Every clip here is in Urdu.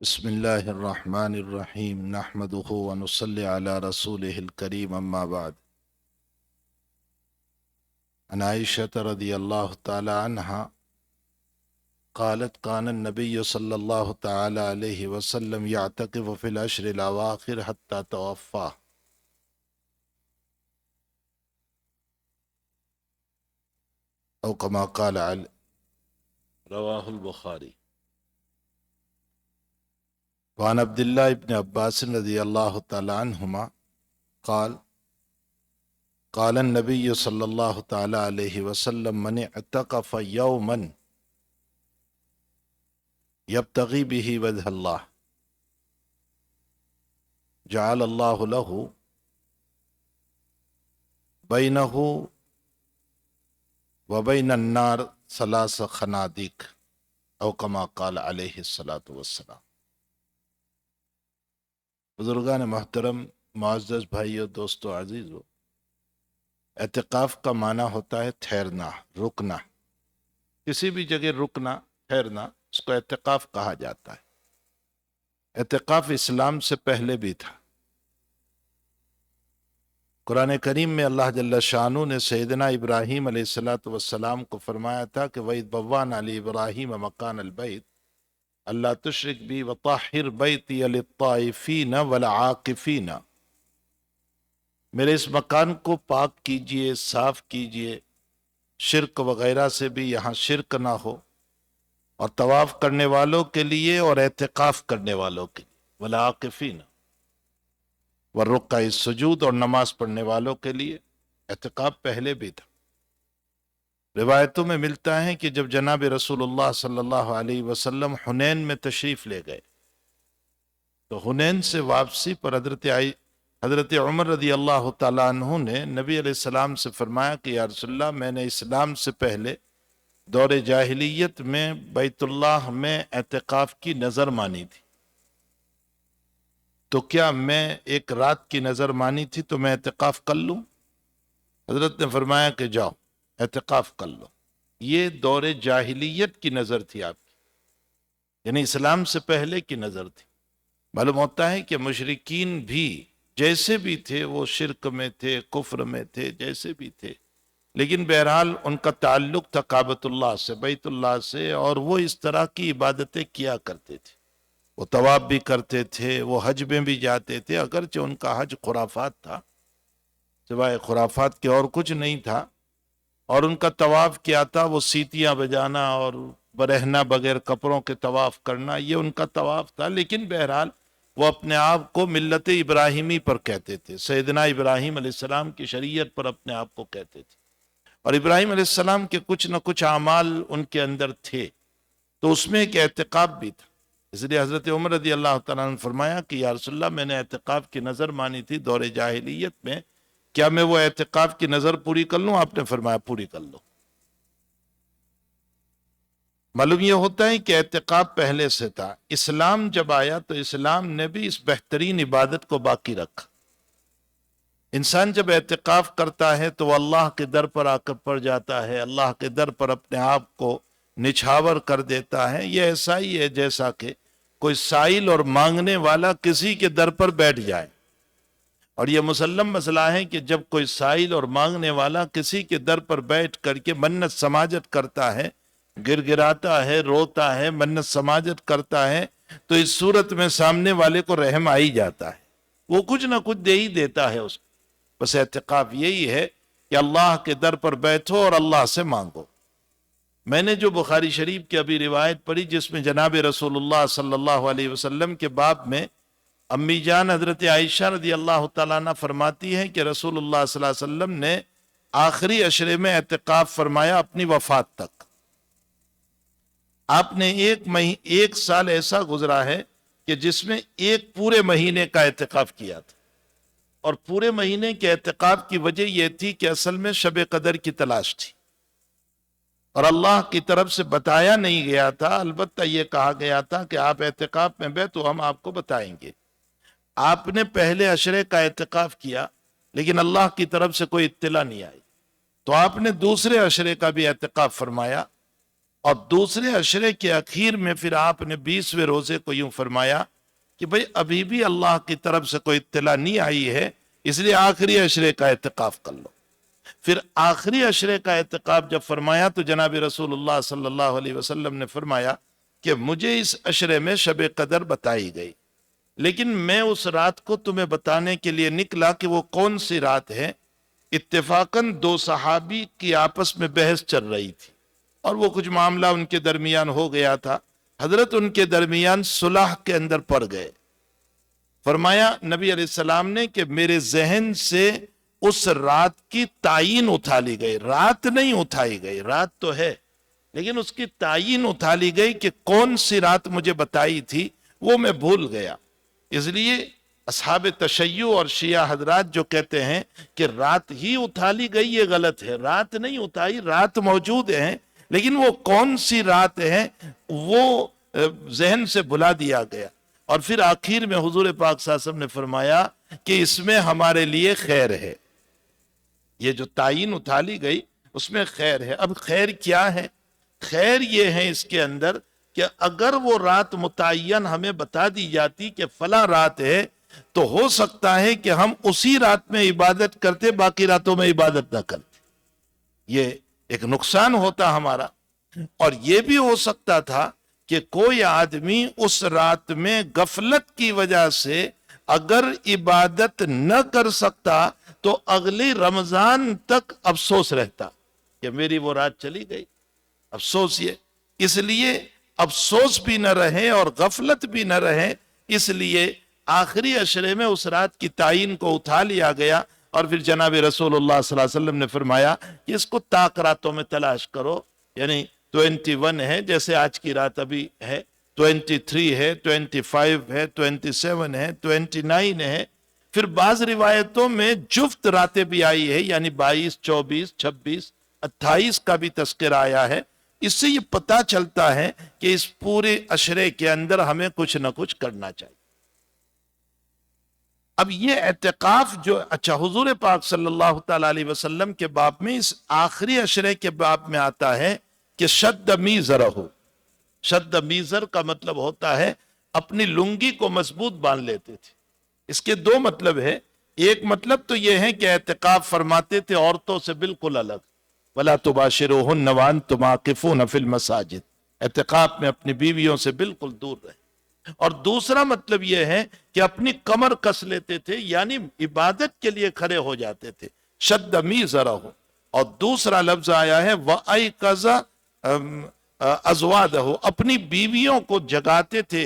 بسم الله الرحمن الرحيم نحمده ونصلي على رسوله الكريم أما بعد. عن عائشة رضي الله تعالى عنها قالت كان النبي صلى الله تعالى عليه وسلم يعتكف في العشر الأواخر حتى توفاه. أو كما قال رواه البخاري. وعن عبد الله بن عباس رضي الله تعالى عنهما قال قال النبي صلى الله تعالى عليه وسلم من اعتكف يوما يبتغي به وجه الله جعل الله له بينه وبين النار ثلاث خنادق او كما قال علیہ الصلاۃ والسلام. بزرگان محترم، معزز بھائیو، دوستو، عزیزو، اعتکاف کا معنی ہوتا ہے ٹھہرنا، رکنا. کسی بھی جگہ رکنا، ٹھہرنا، اس کو اعتکاف کہا جاتا ہے. اعتکاف اسلام سے پہلے بھی تھا. قرآن کریم میں اللہ جل شانہ نے سیدنا ابراہیم علیہ الصلاۃ والسلام کو فرمایا تھا کہ وَإِذْ بَوَّأْنَا لِإِبْرَاهِيمَ مَكَانَ الْبَيْتِ اللہ تشرک بی وطہر بیتی للطائفین والعاکفین، میرے اس مکان کو پاک کیجئے، صاف کیجئے، شرک وغیرہ سے بھی یہاں شرک نہ ہو، اور طواف کرنے والوں کے لیے اور اعتکاف کرنے والوں کے لیے، والعاکفین والرکع السجود، اور نماز پڑھنے والوں کے لیے. اعتکاف پہلے بھی تھا. روایتوں میں ملتا ہے کہ جب جناب رسول اللہ صلی اللہ علیہ وسلم حنین میں تشریف لے گئے تو حنین سے واپسی پر حضرت عمر رضی اللہ تعالیٰ عنہ نے نبی علیہ السلام سے فرمایا کہ یا رسول اللہ، میں نے اسلام سے پہلے دور جاہلیت میں بیت اللہ میں اعتکاف کی نظر مانی تھی، تو کیا میں ایک رات کی نظر مانی تھی تو میں اعتکاف کر لوں؟ حضرت نے فرمایا کہ جاؤ اعتکاف کر لو. یہ دور جاہلیت کی نظر تھی آپ کی، یعنی اسلام سے پہلے کی نظر تھی. معلوم ہوتا ہے کہ مشرکین بھی جیسے بھی تھے، وہ شرک میں تھے، کفر میں تھے، جیسے بھی تھے، لیکن بہرحال ان کا تعلق تھا کعبۃ اللہ سے، بیت اللہ سے، اور وہ اس طرح کی عبادتیں کیا کرتے تھے. وہ طواف بھی کرتے تھے، وہ حج میں بھی جاتے تھے، اگرچہ ان کا حج خرافات تھا، سوائے خرافات کے اور کچھ نہیں تھا. اور ان کا طواف کیا تھا؟ وہ سیٹیاں بجانا اور برہنہ بغیر کپڑوں کے طواف کرنا، یہ ان کا طواف تھا. لیکن بہرحال وہ اپنے آپ کو ملت ابراہیمی پر کہتے تھے، سیدنا ابراہیم علیہ السلام کی شریعت پر اپنے آپ کو کہتے تھے. اور ابراہیم علیہ السلام کے کچھ نہ کچھ اعمال ان کے اندر تھے، تو اس میں ایک اعتکاف بھی تھا. اس لیے حضرت عمر رضی اللہ تعالیٰ نے فرمایا کہ یا رسول اللہ، میں نے اعتکاف کی نظر مانی تھی دور جاہلیت میں، کیا میں وہ اعتکاف کی نظر پوری کر لوں؟ آپ نے فرمایا پوری کر لو. معلوم یہ ہوتا ہے کہ اعتکاف پہلے سے تھا. اسلام جب آیا تو اسلام نے بھی اس بہترین عبادت کو باقی رکھا. انسان جب اعتکاف کرتا ہے تو وہ اللہ کے در پر آ کر پڑ جاتا ہے، اللہ کے در پر اپنے آپ کو نچھاور کر دیتا ہے. یہ ایسا ہی ہے جیسا کہ کوئی سائل اور مانگنے والا کسی کے در پر بیٹھ جائے. اور یہ مسلم مسئلہ ہے کہ جب کوئی سائل اور مانگنے والا کسی کے در پر بیٹھ کر کے منت سماجت کرتا ہے، گر گراتا ہے، روتا ہے، منت سماجت کرتا ہے، تو اس صورت میں سامنے والے کو رحم آ ہی جاتا ہے، وہ کچھ نہ کچھ دے ہی دیتا ہے اس کو. بس اعتکاف یہی ہے کہ اللہ کے در پر بیٹھو اور اللہ سے مانگو. میں نے جو بخاری شریف کی ابھی روایت پڑھی جس میں جناب رسول اللہ صلی اللہ علیہ وسلم کے باب میں امی جان حضرت عائشہ رضی اللہ تعالیٰ عنہ فرماتی ہے کہ رسول اللہ صلی اللہ علیہ وسلم نے آخری عشرے میں اعتکاف فرمایا اپنی وفات تک. آپ نے ایک سال ایسا گزرا ہے کہ جس میں ایک پورے مہینے کا اعتکاف کیا تھا. اور پورے مہینے کے اعتکاف کی وجہ یہ تھی کہ اصل میں شب قدر کی تلاش تھی، اور اللہ کی طرف سے بتایا نہیں گیا تھا. البتہ یہ کہا گیا تھا کہ آپ اعتکاف میں بیٹھو، ہم آپ کو بتائیں گے. آپ نے پہلے عشرے کا اعتکاف کیا لیکن اللہ کی طرف سے کوئی اطلاع نہیں آئی، تو آپ نے دوسرے عشرے کا بھی اعتکاف فرمایا، اور دوسرے عشرے کے اخیر میں پھر آپ نے 20ویں روزے کو یوں فرمایا کہ بھئی ابھی بھی اللہ کی طرف سے کوئی اطلاع نہیں آئی ہے، اس لیے آخری عشرے کا اعتکاف کر لو۔ پھر آخری عشرے کا اعتکاف جب فرمایا تو جناب رسول اللہ صلی اللہ علیہ وسلم نے فرمایا کہ مجھے اس عشرے میں شب قدر بتائی گئی، لیکن میں اس رات کو تمہیں بتانے کے لیے نکلا کہ وہ کون سی رات ہے۔ اتفاقاً دو صحابی کی آپس میں بحث چل رہی تھی اور وہ کچھ معاملہ ان کے درمیان ہو گیا تھا، حضرت ان کے درمیان صلح کے اندر پڑ گئے۔ فرمایا نبی علیہ السلام نے کہ میرے ذہن سے اس رات کی تعین اٹھا لی گئی، رات نہیں اٹھائی گئی، رات تو ہے لیکن اس کی تعین اٹھا لی گئی کہ کون سی رات مجھے بتائی تھی وہ میں بھول گیا۔ اس لیے اصحاب تشیع اور شیعہ حضرات جو کہتے ہیں کہ رات ہی اٹھا لی گئی، یہ غلط ہے، رات نہیں اٹھائی، رات موجود ہے لیکن وہ کون سی رات ہے وہ ذہن سے بھلا دیا گیا۔ اور پھر آخر میں حضور پاک صلی اللہ علیہ وسلم نے فرمایا کہ اس میں ہمارے لیے خیر ہے، یہ جو تعین اٹھا لی گئی اس میں خیر ہے۔ اب خیر کیا ہے؟ خیر یہ ہے اس کے اندر کہ اگر وہ رات متعین ہمیں بتا دی جاتی کہ فلاں رات ہے تو ہو سکتا ہے کہ ہم اسی رات میں عبادت کرتے، باقی راتوں میں عبادت نہ کرتے، یہ ایک نقصان ہوتا ہمارا۔ اور یہ بھی ہو سکتا تھا کہ کوئی آدمی اس رات میں غفلت کی وجہ سے اگر عبادت نہ کر سکتا تو اگلی رمضان تک افسوس رہتا کہ میری وہ رات چلی گئی۔ افسوس یہ، اس لیے افسوس بھی نہ رہے اور غفلت بھی نہ رہے، اس لیے آخری عشرے میں اس رات کی تعین کو اٹھا لیا گیا۔ اور پھر جناب رسول اللہ صلی اللہ علیہ وسلم نے فرمایا کہ اس کو طاق راتوں میں تلاش کرو، یعنی 21 ہے جیسے آج کی رات ابھی ہے، 23 ہے، 25 ہے، 27 ہے، 29 ہے۔ پھر بعض روایتوں میں جفت راتیں بھی آئی ہے، یعنی 22، 24، 26، 28 کا بھی تذکر آیا ہے۔ اس سے یہ پتہ چلتا ہے کہ اس پورے عشرے کے اندر ہمیں کچھ نہ کچھ کرنا چاہیے۔ اب یہ اعتکاف جو حضور پاک صلی اللہ تعالی علیہ وسلم کے باب میں اس آخری عشرے کے باب میں آتا ہے کہ شد میزرہ، شد میزر کا مطلب ہوتا ہے اپنی لنگی کو مضبوط باندھ لیتے تھے۔ اس کے دو مطلب ہے، ایک مطلب تو یہ ہے کہ اعتکاف فرماتے تھے عورتوں سے بالکل الگ، وَلَا تُبَاشِرُوهُنَّ وَأَنْتُمْ عَاكِفُونَ فِي الْمَسَاجِدِ، اعتکاف میں اپنی بیویوں سے بالکل دور رہیں۔ اور دوسرا مطلب یہ ہے کہ اپنی کمر کس لیتے تھے، یعنی عبادت کے لیے کھڑے ہو جاتے تھے، شد میزرہ۔ اور دوسرا لفظ آیا ہے وَأَيْقَظَ أَزْوَاجَهُ، اپنی بیویوں کو جگاتے تھے۔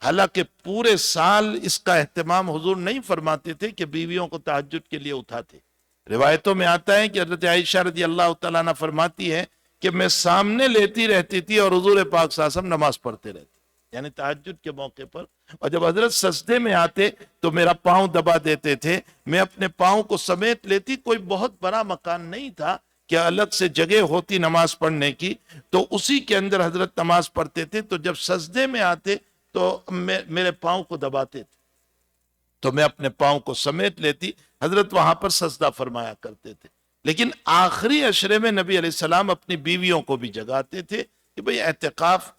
حالانکہ پورے سال اس کا اہتمام حضور نہیں فرماتے تھے کہ بیویوں کو تہجد کے لیے اٹھاتے۔ روایتوں میں آتا ہے کہ حضرت عائشہ رضی اللہ تعالیٰ عنہ فرماتی ہے کہ میں سامنے لیتی رہتی تھی اور حضور پاک صلی اللہ علیہ وسلم نماز پڑھتے رہتے، یعنی تہجد کے موقع پر، اور جب حضرت سجدے میں آتے تو میرا پاؤں دبا دیتے تھے، میں اپنے پاؤں کو سمیٹ لیتی۔ کوئی بہت بڑا مکان نہیں تھا کہ الگ سے جگہ ہوتی نماز پڑھنے کی، تو اسی کے اندر حضرت نماز پڑھتے تھے۔ تو جب سجدے میں آتے تو میرے پاؤں کو دباتے تھے تو میں اپنے پاؤں کو سمیٹ لیتی، حضرت وہاں پر سجدہ فرمایا کرتے تھے۔ لیکن آخری عشرے میں نبی علیہ السلام اپنی بیویوں کو بھی جگاتے تھے کہ بھئی اعتکاف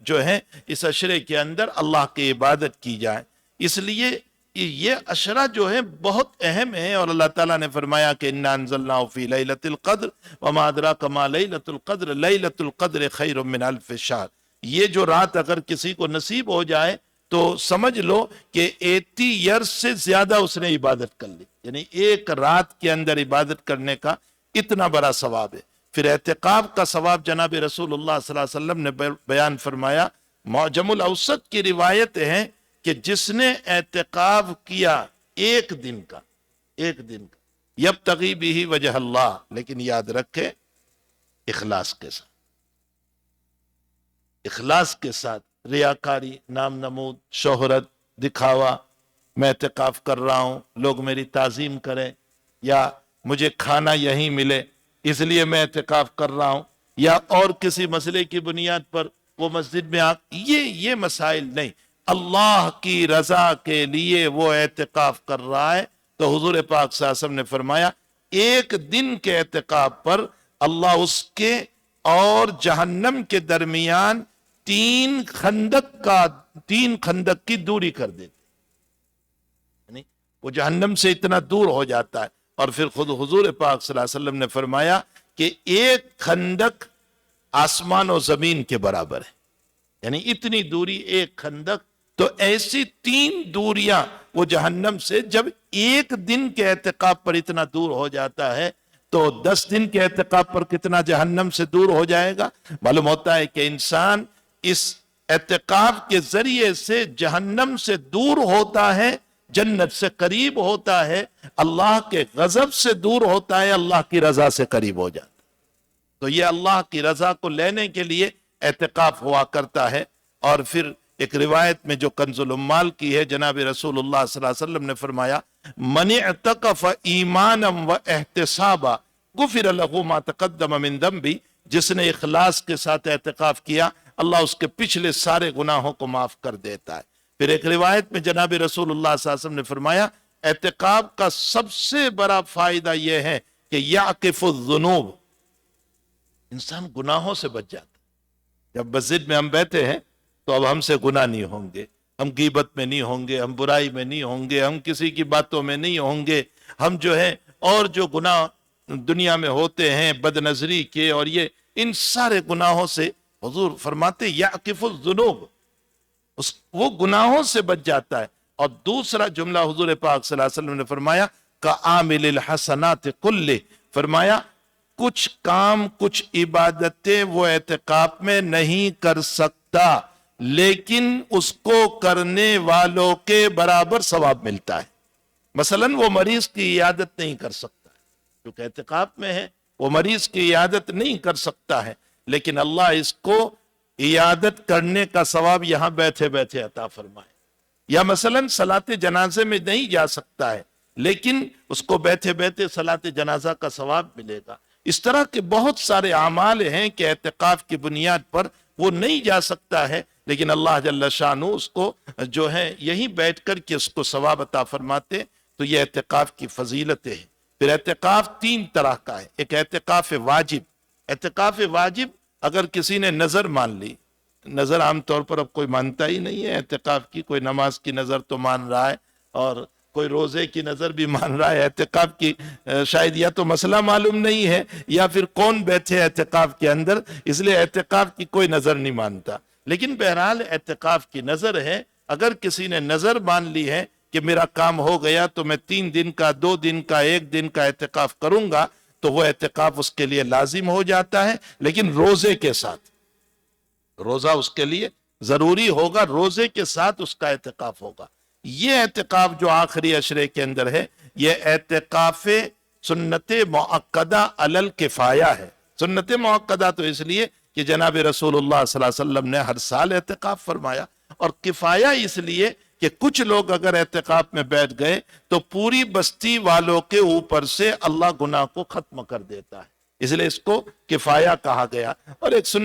جو ہے اس عشرے کے اندر اللہ کی عبادت کی جائے۔ اس لیے یہ عشرہ جو ہے بہت اہم ہے، اور اللہ تعالیٰ نے فرمایا کہ اِنَّا أَنزَلْنَاهُ فِي لَيْلَةِ الْقَدْرِ وَمَا أَدْرَاكَ مَا لَيْلَةُ الْقَدْرِ لَيْلَةُ الْقَدْرِ خَيْرٌ مِّنْ أَلْفِ شَهْرٍ۔ یہ جو رات اگر کسی کو نصیب ہو جائے تو سمجھ لو کہ 80 ایئرز سے زیادہ اس نے عبادت کر لی، یعنی ایک رات کے اندر عبادت کرنے کا اتنا بڑا ثواب ہے۔ پھر اعتکاف کا ثواب جناب رسول اللہ صلی اللہ علیہ وسلم نے بیان فرمایا۔ معجم الاوسط کی روایت ہے کہ جس نے اعتکاف کیا ایک دن کا یبتغی بہ وجہ اللہ، لیکن یاد رکھے اخلاص کے ساتھ، اخلاص کے ساتھ، ریاکاری، نام نمود، شہرت، دکھاوا، میں اعتکاف کر رہا ہوں لوگ میری تعظیم کریں، یا مجھے کھانا یہیں ملے اس لیے میں اعتکاف کر رہا ہوں، یا اور کسی مسئلے کی بنیاد پر وہ مسجد میں یہ مسائل نہیں، اللہ کی رضا کے لیے وہ اعتکاف کر رہا ہے۔ تو حضور پاک صلی اللہ علیہ وسلم نے فرمایا ایک دن کے اعتکاف پر اللہ اس کے اور جہنم کے درمیان 3 خندق کی دوری کر دیتے، یعنی وہ جہنم سے اتنا دور ہو جاتا ہے. اور پھر خود حضور پاک صلی اللہ علیہ وسلم نے فرمایا کہ 1 خندق آسمان و زمین کے برابر ہے، یعنی اتنی دوری 1 خندق. تو ایسی 3 دوریاں وہ جہنم سے جب 1 دن کے اعتکاف پر اتنا دور ہو جاتا ہے تو 10 دن کے اعتکاف پر کتنا جہنم سے دور ہو جائے گا. معلوم ہوتا ہے کہ انسان اس اعتکاف کے ذریعے سے جہنم سے دور ہوتا ہے، جنت سے قریب ہوتا ہے، اللہ کے غضب سے دور ہوتا ہے، اللہ کی رضا سے قریب ہو جاتا ہے. تو یہ اللہ کی رضا کو لینے کے لیے اعتکاف ہوا کرتا ہے. اور پھر ایک روایت میں جو کنز العمال کی ہے، جناب رسول اللہ صلی اللہ علیہ وسلم نے فرمایا من اعتکف ایمانا و احتسابا غفر له ما تقدم من ذنبی، جس نے اخلاص کے ساتھ اعتکاف کیا اللہ اس کے پچھلے سارے گناہوں کو معاف کر دیتا ہے. پھر ایک روایت میں جناب رسول اللہ صلی اللہ علیہ وسلم نے فرمایا اعتکاف کا سب سے بڑا فائدہ یہ ہے کہ یعقف الذنوب، انسان گناہوں سے بچ جاتا ہے. جب مسجد میں ہم بیٹھے ہیں تو اب ہم سے گناہ نہیں ہوں گے، ہم غیبت میں نہیں ہوں گے، ہم برائی میں نہیں ہوں گے، ہم کسی کی باتوں میں نہیں ہوں گے، ہم جو ہے اور جو گناہ دنیا میں ہوتے ہیں بد نظری کے اور یہ ان سارے گناہوں سے حضور فرماتے یعقف الذنوب، وہ گناہوں سے بچ جاتا ہے. اور دوسرا جملہ حضور پاک صلی اللہ علیہ وسلم نے فرمایا کعامل الحسنات کل، فرمایا کچھ کام کچھ عبادتیں وہ اعتکاف میں نہیں کر سکتا لیکن اس کو کرنے والوں کے برابر ثواب ملتا ہے. مثلا وہ مریض کی عیادت نہیں کر سکتا کیونکہ اعتکاف میں ہے، وہ مریض کی عیادت نہیں کر سکتا ہے، لیکن اللہ اس کو عیادت کرنے کا ثواب یہاں بیٹھے بیٹھے عطا فرمائے. یا مثلا صلاۃ جنازے میں نہیں جا سکتا ہے لیکن اس کو بیٹھے بیٹھے صلاۃ جنازہ کا ثواب ملے گا. اس طرح کے بہت سارے اعمال ہیں کہ اعتکاف کی بنیاد پر وہ نہیں جا سکتا ہے لیکن اللہ جل شانہ اس کو جو ہے یہیں بیٹھ کر کے اس کو ثواب عطا فرماتے. تو یہ اعتکاف کی فضیلتیں ہیں. پھر اعتکاف 3 طرح کا ہے. ایک اعتکاف واجب، اعتکاف واجب اگر کسی نے نظر مان لی، نظر عام طور پر اب کوئی مانتا ہی نہیں ہے اعتکاف کی، کوئی نماز کی نظر تو مان رہا ہے اور کوئی روزے کی نظر بھی مان رہا ہے، اعتکاف کی شاید یا تو مسئلہ معلوم نہیں ہے یا پھر کون بیٹھے اعتکاف کے اندر، اس لیے اعتکاف کی کوئی نظر نہیں مانتا. لیکن بہرحال اعتکاف کی نظر ہے. اگر کسی نے نظر مان لی ہے کہ میرا کام ہو گیا تو میں 3 دن کا 2 دن کا 1 دن کا اعتکاف کروں گا تو وہ اعتکاف اس کے لیے لازم ہو جاتا ہے، لیکن روزے کے ساتھ. روزہ اس کے لیے ضروری ہوگا، روزے کے ساتھ اس کا اعتکاف ہوگا. یہ اعتکاف جو آخری عشرے کے اندر ہے یہ اعتکاف سنت مؤکدہ علی الکفایہ ہے. سنت مؤکدہ تو اس لیے کہ جناب رسول اللہ صلی اللہ علیہ وسلم نے ہر سال اعتکاف فرمایا، اور کفایہ اس لیے کہ کچھ لوگ اگر اعتکاف میں بیٹھ گئے تو پوری بستی والوں کے اوپر سے اللہ گناہ کو ختم کر دیتا ہے، اس لیے اس کو کفایہ کہا گیا. اور ایک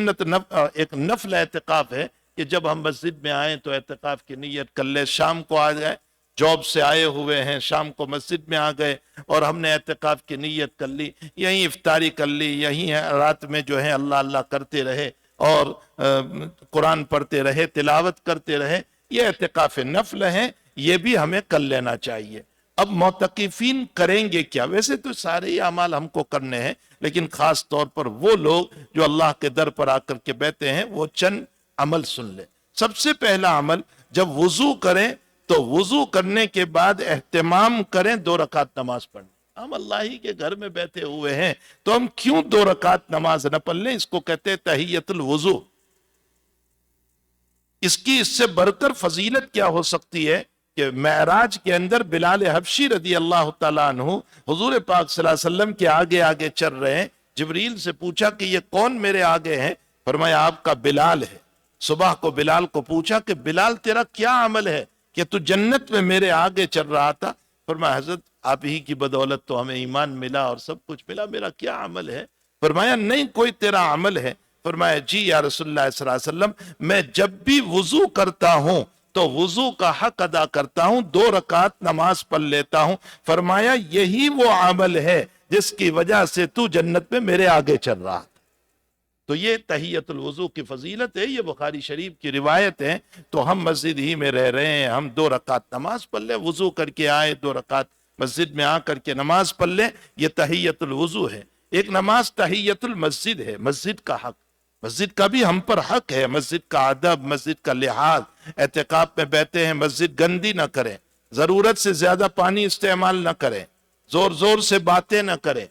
نفل اعتکاف ہے کہ جب ہم مسجد میں آئیں تو اعتکاف کی نیت کر لیں. شام کو آ جائے، جاب سے آئے ہوئے ہیں، شام کو مسجد میں آ گئے اور ہم نے اعتکاف کی نیت کر لی، یہیں افطاری کر لی، یہیں رات میں جو ہے اللہ اللہ کرتے رہے اور قرآن پڑھتے رہے، تلاوت کرتے رہے. یہ اعتکاف نفل ہے، یہ بھی ہمیں کر لینا چاہیے. اب معتکفین کریں گے کیا؟ ویسے تو سارے ہی اعمال ہم کو کرنے ہیں لیکن خاص طور پر وہ لوگ جو اللہ کے در پر آ کر کے بیٹھے ہیں وہ چند عمل سن لیں. سب سے پہلا عمل، جب وضو کریں تو وضو کرنے کے بعد اہتمام کریں 2 رکعت نماز پڑھنے. ہم اللہ ہی کے گھر میں بیٹھے ہوئے ہیں تو ہم کیوں 2 رکعت نماز نہ پڑھ لیں؟ اس کو کہتے ہیں تحیۃ الوضو. اس سے بڑھ کر فضیلت کیا ہو سکتی ہے کہ معراج کے اندر بلال حبشی رضی اللہ تعالیٰ عنہ حضور پاک صلی اللہ علیہ وسلم کے آگے آگے چل رہے ہیں. جبریل سے پوچھا کہ یہ کون میرے آگے ہیں؟ فرمایا آپ کا بلال ہے. صبح کو بلال کو پوچھا کہ بلال تیرا کیا عمل ہے کہ تو جنت میں میرے آگے چل رہا تھا؟ فرمایا حضرت آپ ہی کی بدولت تو ہمیں ایمان ملا اور سب کچھ ملا، میرا کیا عمل ہے؟ فرمایا نہیں کوئی تیرا عمل ہے. فرمایا جی یا رسول اللہ صلی اللہ علیہ وسلم، میں جب بھی وضو کرتا ہوں تو وضو کا حق ادا کرتا ہوں، 2 رکعت نماز پڑھ لیتا ہوں. فرمایا یہی وہ عمل ہے جس کی وجہ سے تو جنت میں میرے آگے چل رہا تھا. تو یہ تحیت الوضو کی فضیلت ہے، یہ بخاری شریف کی روایت ہے۔ تو ہم مسجد ہی میں رہ رہے ہیں، ہم 2 رکعت نماز پڑھ لیں، وضو کر کے آئے 2 رکعت مسجد میں آ کر کے نماز پڑھ لیں، یہ تحیت الوضو ہے۔ ایک نماز تحیت المسجد ہے، مسجد کا حق، مسجد کا بھی ہم پر حق ہے، مسجد کا ادب، مسجد کا لحاظ، اعتکاف میں بیٹھے ہیں مسجد گندی نہ کریں، ضرورت سے زیادہ پانی استعمال نہ کریں، زور زور سے باتیں نہ کریں،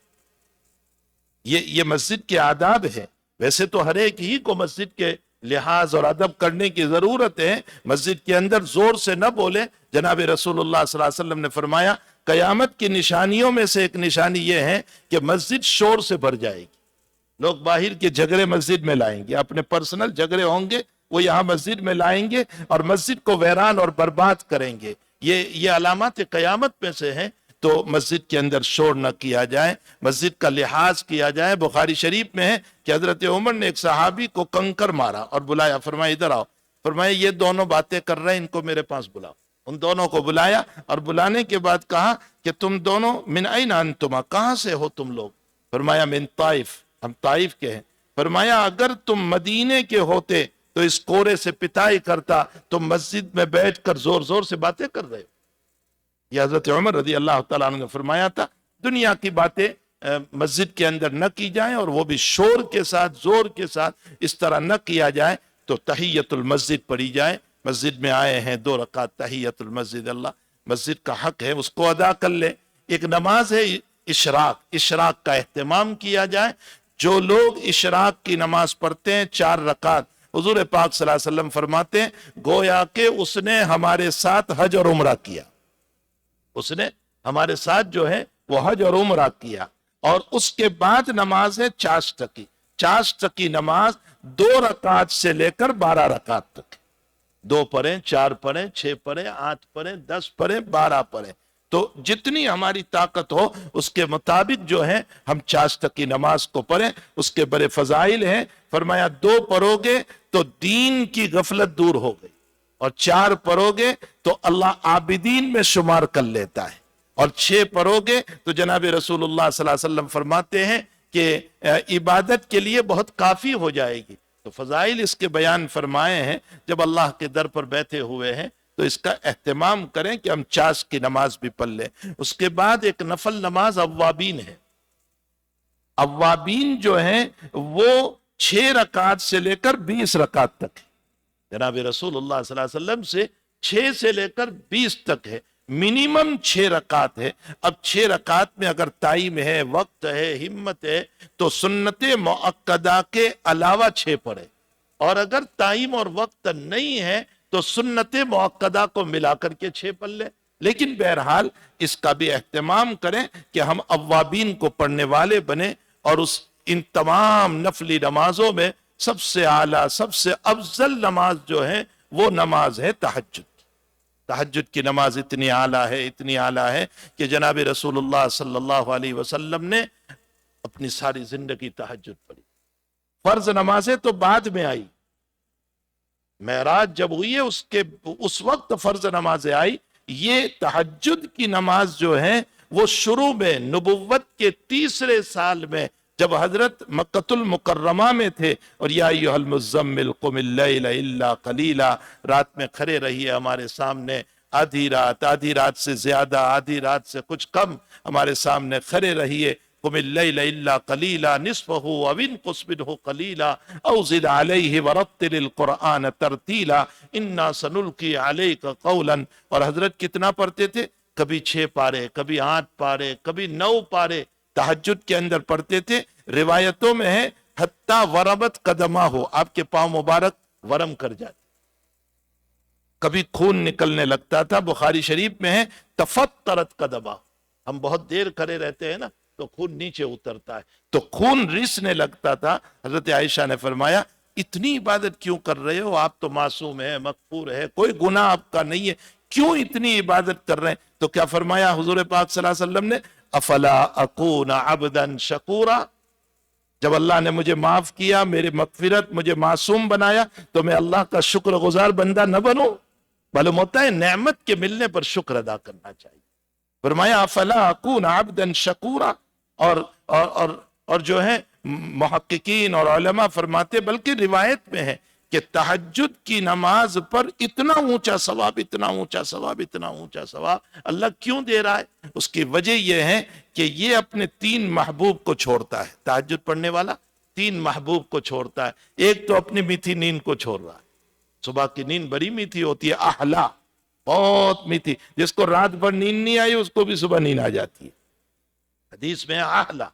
یہ مسجد کے آداب ہے۔ ویسے تو ہر ایک ہی کو مسجد کے لحاظ اور ادب کرنے کی ضرورت ہے، مسجد کے اندر زور سے نہ بولے۔ جناب رسول اللہ صلی اللہ علیہ وسلم نے فرمایا قیامت کی نشانیوں میں سے ایک نشانی یہ ہے کہ مسجد شور سے بھر جائے گی، لوگ باہر کے جھگڑے مسجد میں لائیں گے، اپنے پرسنل جھگڑے ہوں گے وہ یہاں مسجد میں لائیں گے اور مسجد کو ویران اور برباد کریں گے۔ یہ علامات قیامت میں سے ہیں۔ تو مسجد کے اندر شور نہ کیا جائے، مسجد کا لحاظ کیا جائے۔ بخاری شریف میں ہے کہ حضرت عمر نے ایک صحابی کو کنکر مارا اور بلایا، فرمایا ادھر آؤ، فرمایا یہ دونوں باتیں کر رہے ہیں، ان کو میرے پاس بلاؤ۔ ان دونوں کو بلایا اور بلانے کے بعد کہا کہ تم دونوں من این انتما، کہاں سے ہو تم لوگ؟ فرمایا من طائف، ہم طائف کے ہیں۔ فرمایا اگر تم مدینے کے ہوتے تو اس کورے سے پٹائی کرتا، تم مسجد میں بیٹھ کر زور زور سے باتیں کر رہے ہو۔ یہ حضرت عمر رضی اللہ تعالیٰ عنہ نے فرمایا تھا دنیا کی باتیں مسجد کے اندر نہ کی جائیں، اور وہ بھی شور کے ساتھ، زور کے ساتھ اس طرح نہ کیا جائے۔ تو تحیت المسجد پڑھی جائے، مسجد میں آئے ہیں 2 رکعت تحیت المسجد، اللہ مسجد کا حق ہے اس کو ادا کر لے۔ ایک نماز ہے اشراق کا اہتمام کیا جائے۔ جو لوگ اشراق کی نماز پڑھتے ہیں 4 رکعت، حضور پاک صلی اللہ علیہ وسلم فرماتے ہیں گویا کہ اس نے ہمارے ساتھ حج اور عمرہ کیا، اس نے ہمارے ساتھ جو ہے وہ حج اور عمرہ کیا۔ اور اس کے بعد نماز ہے چاشتکی، چاشتکی نماز 2 رکعت سے لے کر 12 رکعت تک، 2 پڑھیں، 4 پڑھیں، 6 پڑھیں، 8 پڑھیں، 10 پڑھیں، 12 پڑھیں، تو جتنی ہماری طاقت ہو اس کے مطابق جو ہے ہم چاشتکی نماز کو پڑھیں۔ اس کے بڑے فضائل ہیں۔ فرمایا 2 پڑھو گے تو دین کی غفلت دور ہو گئی، اور 4 پڑھو گے تو اللہ عابدین میں شمار کر لیتا ہے، اور 6 پڑھو گے تو جناب رسول اللہ صلی اللہ علیہ وسلم فرماتے ہیں کہ عبادت کے لیے بہت کافی ہو جائے گی۔ تو فضائل اس کے بیان فرمائے ہیں۔ جب اللہ کے در پر بیٹھے ہوئے ہیں تو اس کا اہتمام کریں کہ ہم چاش کی نماز بھی پڑھ لیں۔ اس کے بعد ایک نفل نماز اوابین ہے۔ اوابین جو ہیں وہ 6 رکعت سے لے کر 20 رکعت تک ہے۔ جناب رسول اللہ صلی اللہ علیہ وسلم سے 6 سے لے کر 20 تک ہے، منیمم 6 رکعت ہے۔ اب 6 رکعت میں اگر ٹائم ہے، وقت ہے، ہمت ہے تو سنت مؤکدہ کے علاوہ 6 پڑھے، اور اگر ٹائم اور وقت نہیں ہے تو سنت مؤکدہ کو ملا کر کے 6 پڑھ لے۔ لیکن بہرحال اس کا بھی اہتمام کریں کہ ہم اوابین کو پڑھنے والے بنیں، اور ان تمام نفلی نمازوں میں سب سے اعلیٰ، سب سے افضل نماز جو ہے وہ نماز ہے تہجد۔ تہجد کی نماز اتنی اعلیٰ ہے، اتنی اعلیٰ ہے کہ جناب رسول اللہ صلی اللہ علیہ وسلم نے اپنی ساری زندگی تہجد پڑھی۔ فرض نمازیں تو بعد میں آئی، معراج جب ہوئی ہے اس وقت فرض نمازیں آئی۔ یہ تہجد کی نماز جو ہے وہ شروع میں نبوت کے 3 سال میں جب حضرت مکۃ المکرمہ میں تھے، اور یا ایھا المزمل قم اللیل الا قلیلا، رات میں کھڑے رہیے ہمارے سامنے، آدھی رات سے زیادہ، آدھی رات سے کچھ کم ہمارے سامنے کھڑے رہیے۔ قم اللیل الا قلیلا نصفہ او انقص منہ قلیلا او زد علیہ ورتل القرآن ترتیلا انا سنلقی علیک قولا۔ اور حضرت کتنا پڑھتے تھے؟ کبھی 6 پارے، کبھی 8 پارے، کبھی 9 پارے تہجد کے اندر پڑھتے تھے۔ روایتوں میں ہے حتی ورمت قدمہ ہو، آپ کے پاؤں مبارک ورم کر جاتے، کبھی خون نکلنے لگتا تھا۔ بخاری شریف میں ہے تفطرت قدمہ، ہم بہت دیر کھڑے رہتے ہیں نا تو خون نیچے اترتا ہے، تو خون رسنے لگتا تھا۔ حضرت عائشہ نے فرمایا اتنی عبادت کیوں کر رہے ہو؟ آپ تو معصوم ہے، مغفور ہے، کوئی گناہ آپ کا نہیں ہے، کیوں اتنی عبادت کر رہے ہیں؟ تو کیا فرمایا حضور پاک صلی اللہ علیہ وسلم نے؟ افلا اکون عبدا شکورا، جب اللہ نے مجھے معاف کیا، میرے مغفرت، مجھے معصوم بنایا، تو میں اللہ کا شکر گزار بندہ نہ بنوں؟ معلوم ہوتا ہے نعمت کے ملنے پر شکر ادا کرنا چاہیے۔ فرمایا افلا اکون عبدا شکورا، اور جو ہے محققین اور علماء فرماتے، بلکہ روایت میں ہے کہ تہجد کی نماز پر اتنا اونچا ثواب، اتنا اونچا ثواب، اتنا اونچا ثواب اللہ کیوں دے رہا ہے؟ اس کی وجہ یہ ہے کہ یہ اپنے 3 محبوب کو چھوڑتا ہے۔ تہجد پڑھنے والا 3 محبوب کو چھوڑتا ہے۔ ایک تو اپنی میٹھی نیند کو چھوڑ رہا ہے۔ صبح کی نیند بڑی میٹھی ہوتی ہے، احلا، بہت میٹھی، جس کو رات بھر نیند نہیں آئی اس کو بھی صبح نیند آ جاتی ہے۔ حدیث میں احلا،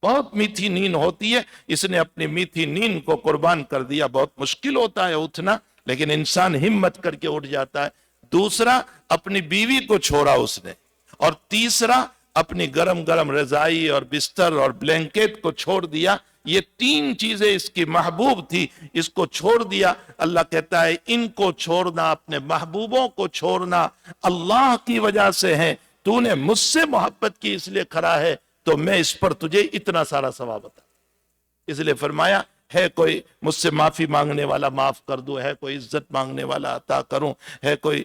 بہت میٹھی نیند ہوتی ہے، اس نے اپنی میٹھی نیند کو قربان کر دیا۔ بہت مشکل ہوتا ہے اٹھنا، لیکن انسان ہمت کر کے اٹھ جاتا ہے۔ دوسرا، اپنی بیوی کو چھوڑا اس نے، اور تیسرا، اپنی گرم گرم رضائی اور بستر اور بلینکٹ کو چھوڑ دیا۔ یہ 3 چیزیں اس کی محبوب تھی، اس کو چھوڑ دیا۔ اللہ کہتا ہے ان کو چھوڑنا، اپنے محبوبوں کو چھوڑنا اللہ کی وجہ سے ہے۔ تو نے مجھ سے محبت کی اس لیے کھڑا ہے تو میں اس پر تجھے اتنا سارا ثواب عطا۔ اس لیے فرمایا ہے کوئی مجھ سے معافی مانگنے والا معاف کر دوں، ہے کوئی عزت مانگنے والا عطا کروں، ہے کوئی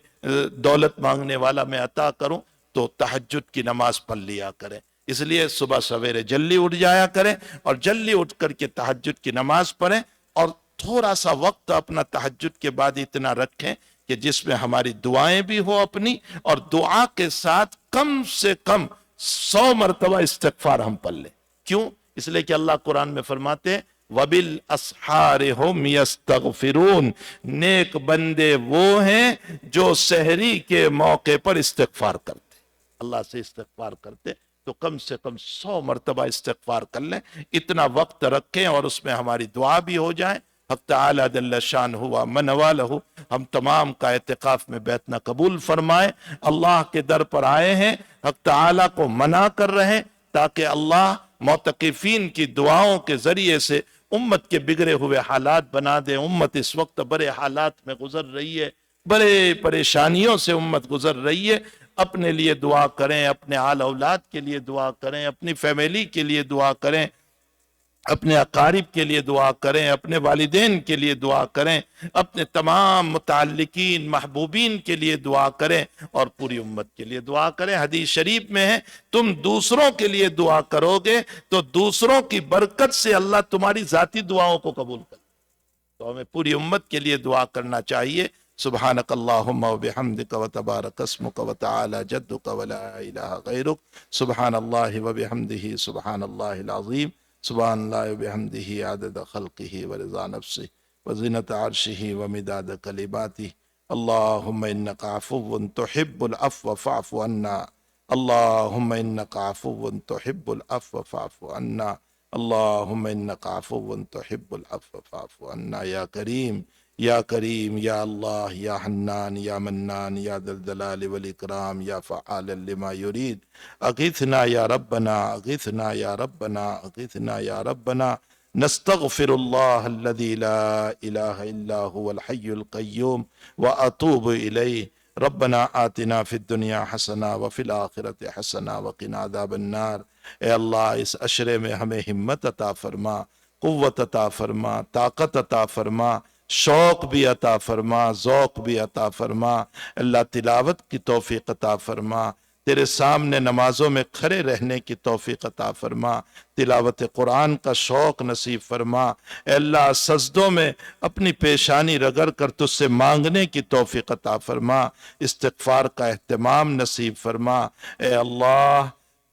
دولت مانگنے والا میں عطا کروں، تو تہجد کی نماز پڑھ لیا کریں۔ اس لیے صبح سویرے جلدی اٹھ جایا کریں، اور جلدی اٹھ کر کے تہجد کی نماز پڑھیں، اور تھوڑا سا وقت اپنا تہجد کے بعد اتنا رکھیں کہ جس میں ہماری دعائیں بھی ہو اپنی، اور دعا کے ساتھ کم سے کم 100 مرتبہ استغفار ہم پڑھ لیں۔ کیوں؟ اس لیے کہ اللہ قرآن میں فرماتے ہیں وَبِالْأَسْحَارِ هُمْ يَسْتَغْفِرُونَ، نیک بندے وہ ہیں جو سحری کے موقع پر استغفار کرتے، اللہ سے استغفار کرتے۔ تو کم سے کم 100 مرتبہ استغفار کر لیں، اتنا وقت رکھیں، اور اس میں ہماری دعا بھی ہو جائے۔ حق تعالی جل شان ہوا منوالہ ہم تمام کا اعتکاف میں بیٹھنا قبول فرمائے۔ اللہ کے در پر آئے ہیں، حق تعالی کو منع کر رہے ہیں، تاکہ اللہ معتکفین کی دعاؤں کے ذریعے سے امت کے بگڑے ہوئے حالات بنا دے۔ امت اس وقت بڑے حالات میں گزر رہی ہے، بڑے پریشانیوں سے امت گزر رہی ہے۔ اپنے لیے دعا کریں، اپنے آل اولاد کے لیے دعا کریں، اپنی فیملی کے لیے دعا کریں، اپنے اقارب کے لیے دعا کریں، اپنے والدین کے لیے دعا کریں، اپنے تمام متعلقین محبوبین کے لیے دعا کریں، اور پوری امت کے لیے دعا کریں۔ حدیث شریف میں ہے تم دوسروں کے لیے دعا کرو گے تو دوسروں کی برکت سے اللہ تمہاری ذاتی دعاؤں کو قبول کرے۔ تو ہمیں پوری امت کے لیے دعا کرنا چاہیے۔ سبحانک اللہم و بحمدک و تبارک اسمک و تعالی جدک و لا الہ غیرک، سبحان اللہ و بحمدہ سبحان اللہ العظیم، سبحان اللہ و بحمدہ عدد خلقہ و رضا نفسہ و زنت عرشہ و مداد کلماتہ۔ اللہم انک عفو تحب العفو فاعف عنا، اللہم انک عفو تحب العفو فاعف عنا، اللہم انک عفو تحب العفو فاعف عنا۔ یا کریم یا کریم، یا اللہ، یا حنان، یا منان، یا ذا الجلال والاکرام، یا فعال لما یرید، اغثنا یا ربنا، اغثنا یا ربنا، اغثنا یا ربنا۔ نستغفر اللہ الذی لا الہ الا هو الحی القیوم واتوب الیہ۔ ربنا آتنا فی الدنیا حسنہ وفی الآخرۃ حسنہ وقنا عذاب النار۔ اے اللہ اس عشرے میں ہمیں ہمت عطا فرما، قوت عطا فرما، طاقت عطا فرما، شوق بھی عطا فرما، ذوق بھی عطا فرما۔ اللہ تلاوت کی توفیق عطا فرما، تیرے سامنے نمازوں میں کھڑے رہنے کی توفیق عطا فرما، تلاوت قرآن کا شوق نصیب فرما۔ اے اللہ سجدوں میں اپنی پیشانی رگڑ کر تجھ سے مانگنے کی توفیق عطا فرما، استغفار کا اہتمام نصیب فرما۔ اے اللہ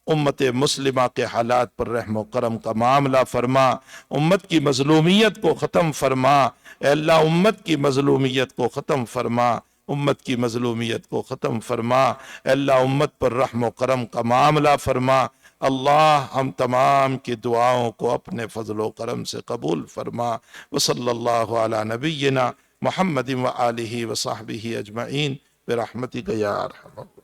امت مسلمہ کے حالات پر رحم و کرم کا معاملہ فرما، امت کی مظلومیت کو ختم فرما۔ اے اللہ امت کی مظلومیت کو ختم فرما، امت کی مظلومیت کو ختم فرما۔ اے اللہ امت پر رحم و کرم کا معاملہ فرما۔ اللہ ہم تمام کی دعاؤں کو اپنے فضل و کرم سے قبول فرما۔ وصلی اللہ علی نبینا محمد و آلہ و صحبہ اجمعین برحمتک یا ارحم الراحمین۔